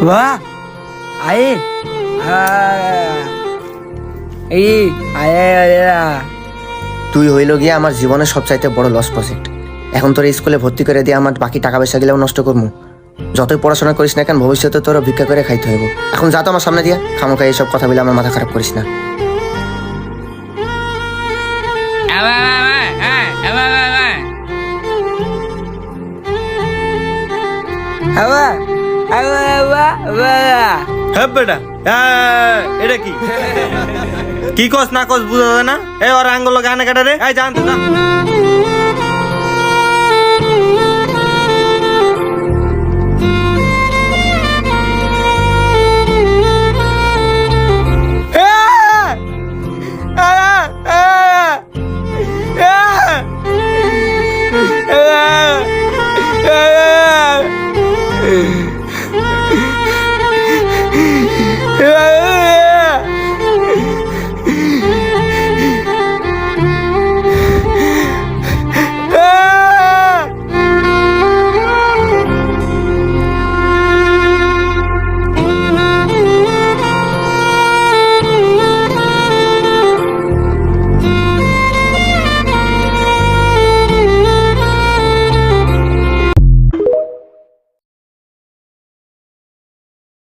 বাহ আয়ে এই আয়ে তুই হইল গিয়ে আমার জীবনের সবচাইতে বড় লস প্রজেক্ট। এখন তোর স্কুলে ভর্তি করে দিয়ে আমার বাকি টাকা পয়সা গেলেও নষ্ট করবো। যতই পড়াশোনা করিস না কেন, ভবিষ্যতে তোর ভিক্ষা করে খাইতে হইব। এখন যা তো আমার সামনে দিয়ে, খামোখা এইসব কথা বলে আমার মাথা খারাপ করিস না। হ্যাঁ বেটা, এটা কি কি কস না কস বুঝা যায় না। এই ওর আঙ্গুল গানে কাটা রে, এই জান তো যা।